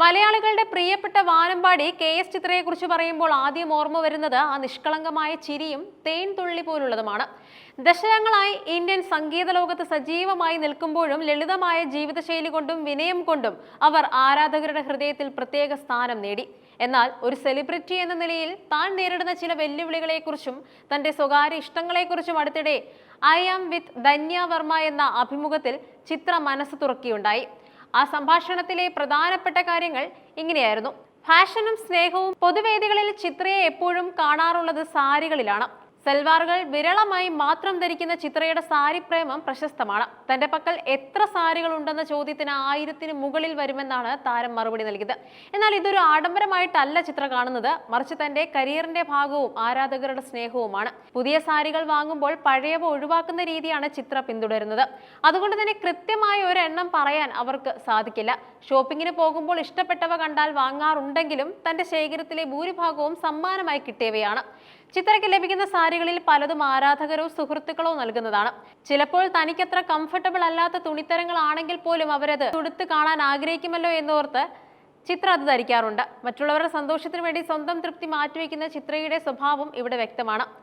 മലയാളികളുടെ പ്രിയപ്പെട്ട വാനമ്പാടി കെ.എസ്. ചിത്രയെക്കുറിച്ച് പറയുമ്പോൾ ആദ്യം ഓർമ്മ വരുന്നത് ആ നിഷ്കളങ്കമായ ചിരിയും തേൻ തുള്ളി പോലുള്ളതുമാണ്. ദശകങ്ങളായി ഇന്ത്യൻ സംഗീത ലോകത്ത് സജീവമായി നിൽക്കുമ്പോഴും ലളിതമായ ജീവിതശൈലി കൊണ്ടും വിനയം കൊണ്ടും അവർ ആരാധകരുടെ ഹൃദയത്തിൽ പ്രത്യേക സ്ഥാനം നേടി. എന്നാൽ ഒരു സെലിബ്രിറ്റി എന്ന നിലയിൽ താൻ നേരിടുന്ന ചില വെല്ലുവിളികളെക്കുറിച്ചും തന്റെ സ്വകാര്യ ഇഷ്ടങ്ങളെക്കുറിച്ചും അടുത്തിടെ ഐ ആം വിത്ത് ധന്യ വർമ്മ എന്ന അഭിമുഖത്തിൽ ചിത്ര മനസ്സ് തുറക്കുകയുണ്ടായി. ആ സംഭാഷണത്തിലെ പ്രധാനപ്പെട്ട കാര്യങ്ങൾ ഇങ്ങനെയായിരുന്നു. ഫാഷനും സ്നേഹവും. പൊതുവേദികളിൽ ചിത്രയെ എപ്പോഴും കാണാറുള്ളത് സാരികളിലാണ്. സൽവാറുകൾ വിരളമായി മാത്രം ധരിക്കുന്ന ചിത്രയുടെ സാരി പ്രേമം പ്രശസ്തമാണ്. തന്റെ പക്കൽ എത്ര സാരികൾ ഉണ്ടെന്ന ചോദ്യത്തിന് 1000-ന് മുകളിൽ വരുമെന്നാണ് താരം മറുപടി നൽകിയത്. എന്നാൽ ഇതൊരു ആഡംബരമായിട്ടല്ല ചിത്ര കാണുന്നത്, മറിച്ച് തന്റെ കരിയറിന്റെ ഭാഗവും ആരാധകരുടെ സ്നേഹവുമാണ്. പുതിയ സാരികൾ വാങ്ങുമ്പോൾ പഴയവ ഒഴിവാക്കുന്ന രീതിയാണ് ചിത്ര പിന്തുടരുന്നത്. അതുകൊണ്ട് തന്നെ കൃത്യമായ ഒരെണ്ണം പറയാൻ അവർക്ക് സാധിക്കില്ല. ഷോപ്പിങ്ങിന് പോകുമ്പോൾ ഇഷ്ടപ്പെട്ടവ കണ്ടാൽ വാങ്ങാറുണ്ടെങ്കിലും തന്റെ ശേഖരത്തിലെ ഭൂരിഭാഗവും സമ്മാനമായി കിട്ടിയവയാണ്. ചിത്രയ്ക്ക് ലഭിക്കുന്ന സാരികളിൽ പലതും ആരാധകരോ സുഹൃത്തുക്കളോ നൽകുന്നതാണ്. ചിലപ്പോൾ തനിക്കത്ര കംഫർട്ടബിൾ അല്ലാത്ത തുണിത്തരങ്ങളാണെങ്കിൽ പോലും അവരത് ഉടുത്ത് കാണാൻ ആഗ്രഹിക്കുമല്ലോ എന്നോർത്ത് ചിത്ര അത് ധരിക്കാറുണ്ട്. മറ്റുള്ളവരുടെ സന്തോഷത്തിന് വേണ്ടി സ്വന്തം തൃപ്തി മാറ്റിവെക്കുന്ന ചിത്രയുടെ സ്വഭാവം ഇവിടെ വ്യക്തമാണ്.